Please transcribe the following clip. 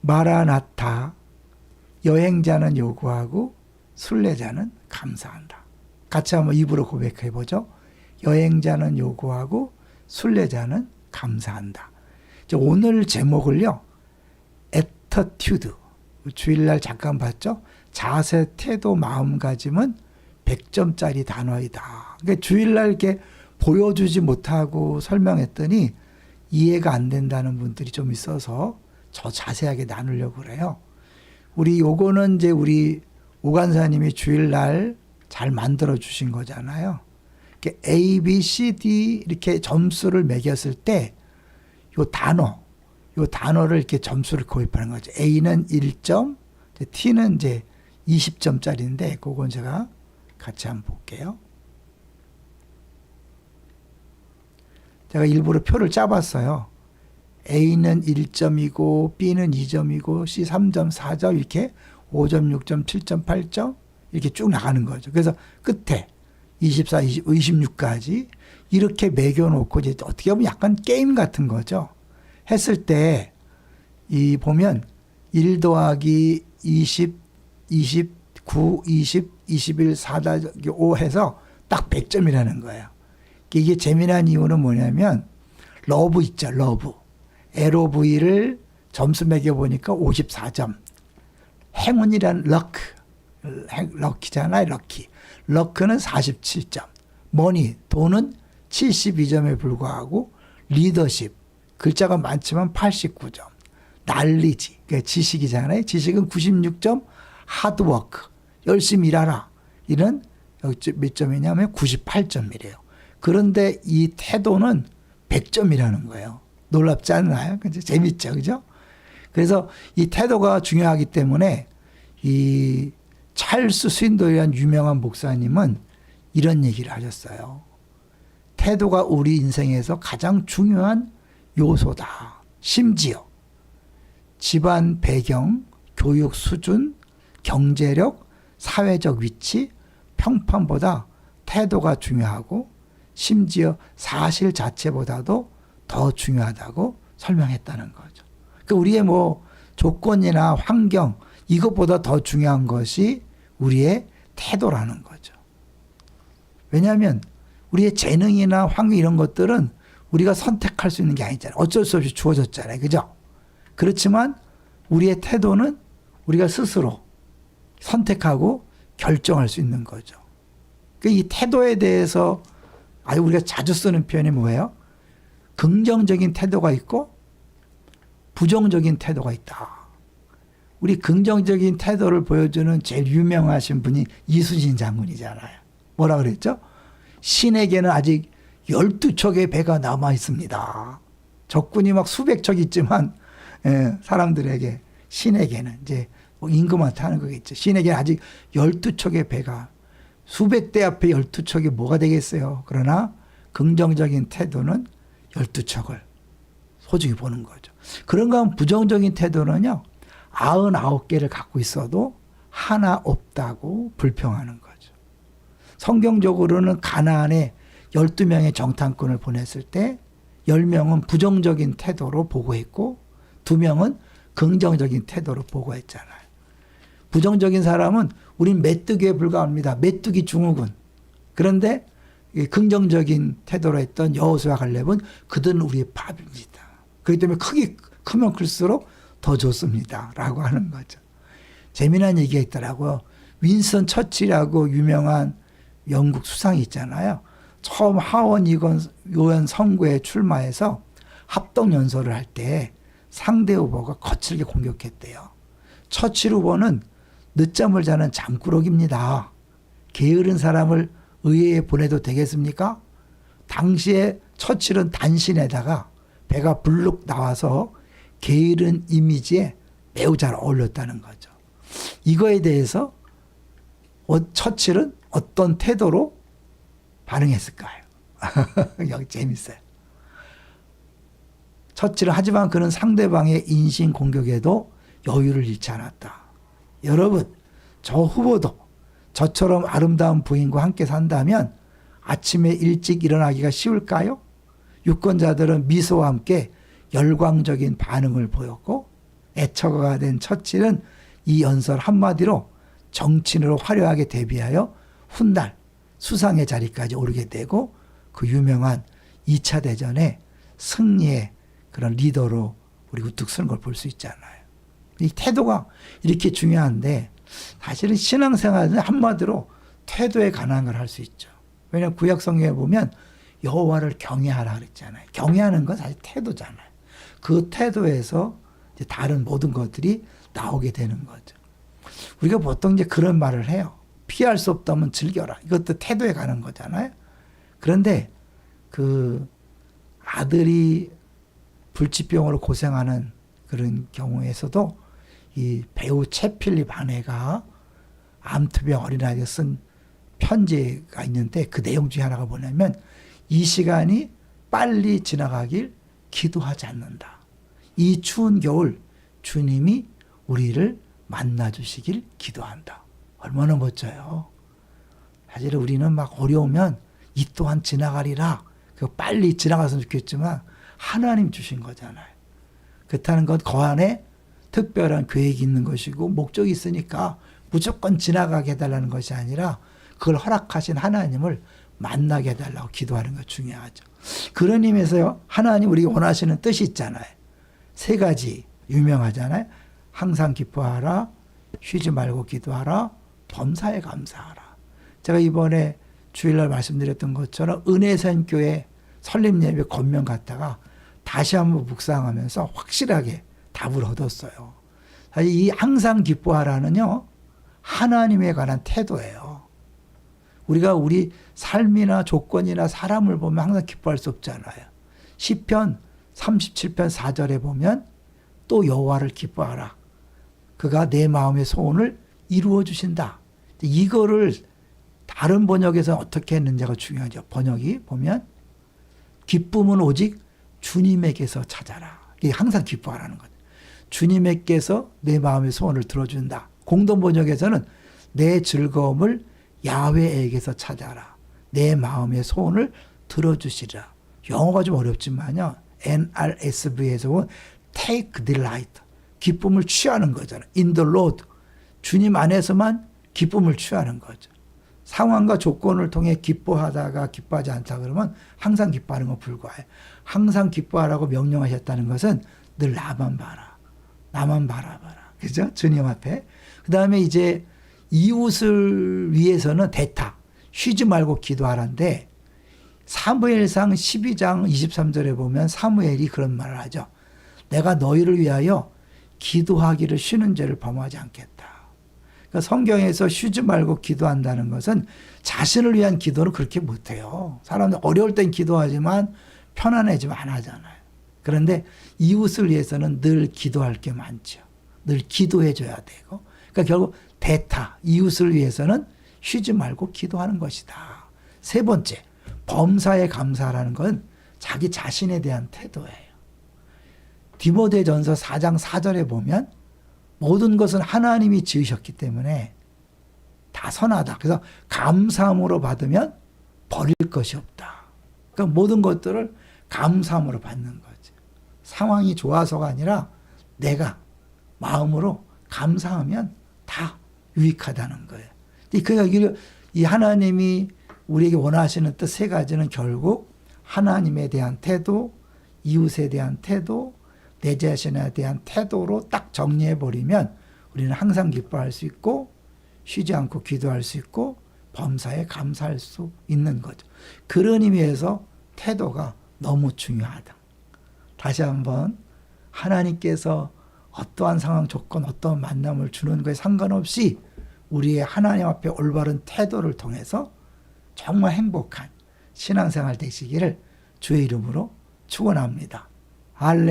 마라나타. 여행자는 요구하고 순례자는 감사한다. 같이 한번 입으로 고백해 보죠. 여행자는 요구하고 순례자는 감사한다. 오늘 제목을요, attitude. 주일날 잠깐 봤죠? 자세, 태도, 마음가짐은 100점짜리 단어이다. 그러니까 주일날 이렇게 보여주지 못하고 설명했더니 이해가 안 된다는 분들이 좀 있어서 저 자세하게 나누려고 그래요. 우리 요거는 이제 우리 오간사님이 주일날 잘 만들어 주신 거잖아요. 이렇게 A, B, C, D 이렇게 점수를 매겼을 때 요 단어를 이렇게 점수를 고입하는 거죠. A는 1점, T는 이제 20점짜리인데 그건 제가 같이 한번 볼게요. 제가 일부러 표를 짜봤어요. A는 1점이고 B는 2점이고 C 3점, 4점 이렇게 5점, 6점, 7점, 8점 이렇게 쭉 나가는 거죠. 그래서 끝에 24, 26까지 이렇게 매겨놓고 이제 어떻게 보면 약간 게임 같은 거죠. 했을 때 이 보면 1 더하기 20, 29, 20, 21, 4 더하기 5 해서 딱 100점이라는 거예요. 이게 재미난 이유는 뭐냐면 러브 있죠. 러브. LOV를 점수 매겨보니까 54점. 행운이란 럭크. 럭키잖아요. 럭키. 럭크는 47점. 머니, 돈은 72점에 불과하고 리더십. 글자가 많지만 89점. 날리지. 그러니까 지식이잖아요. 지식은 96점. 하드워크. 열심히 일하라. 이런 몇 점이냐면 98점이래요. 그런데 이 태도는 100점이라는 거예요. 놀랍지 않나요? 재밌죠. 그죠? 그래서 이 태도가 중요하기 때문에 이 찰스 스윈도이라는 유명한 목사님은 이런 얘기를 하셨어요. 태도가 우리 인생에서 가장 중요한 요소다. 심지어 집안 배경, 교육 수준, 경제력, 사회적 위치, 평판보다 태도가 중요하고 심지어 사실 자체보다도 더 중요하다고 설명했다는 거죠. 그러니까 우리의 뭐 조건이나 환경 이것보다 더 중요한 것이 우리의 태도라는 거죠. 왜냐하면 우리의 재능이나 환경 이런 것들은 우리가 선택할 수 있는 게 아니잖아요. 어쩔 수 없이 주어졌잖아요. 그죠? 그렇지만 우리의 태도는 우리가 스스로 선택하고 결정할 수 있는 거죠. 그러니까 이 태도에 대해서 아주 우리가 자주 쓰는 표현이 뭐예요? 긍정적인 태도가 있고 부정적인 태도가 있다. 우리 긍정적인 태도를 보여주는 제일 유명하신 분이 이순신 장군이잖아요. 뭐라 그랬죠? 신에게는 아직 12척의 배가 남아 있습니다. 적군이 막 수백 척 있지만 사람들에게 신에게는 이제 뭐 임금한테 하는 거겠죠. 신에게는 아직 12척의 배가 수백 대 앞에 12척이 뭐가 되겠어요. 그러나 긍정적인 태도는 12척을 소중히 보는 거죠. 그런가 하면 부정적인 태도는요. 99개를 갖고 있어도 하나 없다고 불평하는 거죠. 성경적으로는 가나안에 12명의 정탐꾼을 보냈을 때 10명은 부정적인 태도로 보고했고 2명은 긍정적인 태도로 보고했잖아요. 부정적인 사람은 우린 메뚜기에 불과합니다. 메뚜기 증후군. 그런데 긍정적인 태도로 했던 여호수아와 갈렙은 그들은 우리의 밥입니다. 그렇기 때문에 크면 클수록 더 좋습니다. 라고 하는 거죠. 재미난 얘기가 있더라고요. 윈스턴 처칠이라고 유명한 영국 수상이 있잖아요. 처음 하원 의원 선거에 출마해서 합동연설을 할 때 상대 후보가 거칠게 공격했대요. 처칠 후보는 늦잠을 자는 잠꾸러기입니다. 게으른 사람을 의회에 보내도 되겠습니까? 당시에 처칠은 단신에다가 배가 불룩 나와서 게으른 이미지에 매우 잘 어울렸다는 거죠. 이거에 대해서 처칠은 어떤 태도로 반응했을까요? 여기 재밌어요. 처칠은 하지만 그는 상대방의 인신 공격에도 여유를 잃지 않았다. 여러분, 저 후보도 저처럼 아름다운 부인과 함께 산다면 아침에 일찍 일어나기가 쉬울까요? 유권자들은 미소와 함께 열광적인 반응을 보였고 애처가 된 처칠은 이 연설 한마디로 정치인으로 화려하게 데뷔하여 훗날 수상의 자리까지 오르게 되고 그 유명한 2차 대전의 승리의 그런 리더로 우리 우뚝 서는 걸 볼 수 있잖아요. 이 태도가 이렇게 중요한데 사실은 신앙생활은 한마디로 태도에 관한 걸 할 수 있죠. 왜냐하면 구약 성경에 보면 여호와를 경외하라 그랬잖아요. 경외하는 건 사실 태도잖아요. 그 태도에서 이제 다른 모든 것들이 나오게 되는 거죠. 우리가 보통 이제 그런 말을 해요. 피할 수 없다면 즐겨라. 이것도 태도에 가는 거잖아요. 그런데 그 아들이 불치병으로 고생하는 그런 경우에서도 이 배우 채필립 아내가 암투병 어린아이가 쓴 편지가 있는데 그 내용 중에 하나가 뭐냐면 이 시간이 빨리 지나가길 기도하지 않는다. 이 추운 겨울 주님이 우리를 만나주시길 기도한다. 얼마나 멋져요. 사실 우리는 막 어려우면 이 또한 지나가리라. 그 빨리 지나갔으면 좋겠지만 하나님 주신 거잖아요. 그렇다는 건 그 안에 특별한 계획이 있는 것이고 목적이 있으니까 무조건 지나가게 해달라는 것이 아니라 그걸 허락하신 하나님을 만나게 해달라고 기도하는 거 중요하죠. 그런 의미에서요. 하나님 우리가 원하시는 뜻이 있잖아요. 3가지 유명하잖아요. 항상 기뻐하라, 쉬지 말고 기도하라, 범사에 감사하라. 제가 이번에 주일날 말씀드렸던 것처럼 은혜선교회 설립예배 권면 갔다가 다시 한번 묵상하면서 확실하게 답을 얻었어요. 사실 이 항상 기뻐하라는요. 하나님에 관한 태도예요. 우리가 우리 삶이나 조건이나 사람을 보면 항상 기뻐할 수 없잖아요. 시편 37편 4절에 보면 또 여호와를 기뻐하라. 그가 내 마음의 소원을 이루어 주신다. 이거를 다른 번역에서 어떻게 했는지가 중요하죠. 번역이 보면 기쁨은 오직 주님에게서 찾아라. 이게 항상 기뻐하라는 거죠. 주님에게서 내 마음의 소원을 들어준다. 공동 번역에서는 내 즐거움을 야훼에게서 찾아라. 내 마음의 소원을 들어주시라. 영어가 좀 어렵지만요. NRSV에서 본 take delight. 기쁨을 취하는 거잖아요. In the Lord. 주님 안에서만 기쁨을 취하는 거죠. 상황과 조건을 통해 기뻐하다가 기뻐하지 않다 그러면 항상 기뻐하는 건 불과해요. 항상 기뻐하라고 명령하셨다는 것은 늘 나만 봐라. 나만 바라봐라. 그죠? 주님 앞에. 그 다음에 이제 이웃을 위해서는 대타. 쉬지 말고 기도하라는데 사무엘상 12장 23절에 보면 사무엘이 그런 말을 하죠. 내가 너희를 위하여 기도하기를 쉬는 죄를 범하지 않겠다. 그러니까 성경에서 쉬지 말고 기도한다는 것은 자신을 위한 기도는 그렇게 못해요. 사람들 어려울 땐 기도하지만 편안해지면 안 하잖아요. 그런데 이웃을 위해서는 늘 기도할 게 많죠. 늘 기도해 줘야 되고. 그러니까 결국 대타, 이웃을 위해서는 쉬지 말고 기도하는 것이다. 3번째, 범사에 감사하라는 건 자기 자신에 대한 태도예요. 디모데전서 4장 4절에 보면 모든 것은 하나님이 지으셨기 때문에 다 선하다. 그래서 감사함으로 받으면 버릴 것이 없다. 그러니까 모든 것들을 감사함으로 받는 거죠. 상황이 좋아서가 아니라 내가 마음으로 감사하면 다 유익하다는 거예요. 그러니까 이 하나님이 우리에게 원하시는 뜻 3가지는 결국 하나님에 대한 태도, 이웃에 대한 태도, 내 자신에 대한 태도로 딱 정리해버리면 우리는 항상 기뻐할 수 있고 쉬지 않고 기도할 수 있고 범사에 감사할 수 있는 거죠. 그런 의미에서 태도가 너무 중요하다. 다시 한번 하나님께서 어떠한 상황 조건 어떠한 만남을 주는 것에 상관없이 우리의 하나님 앞에 올바른 태도를 통해서 정말 행복한 신앙생활 되시기를 주의 이름으로 축원합니다. 할렐루야.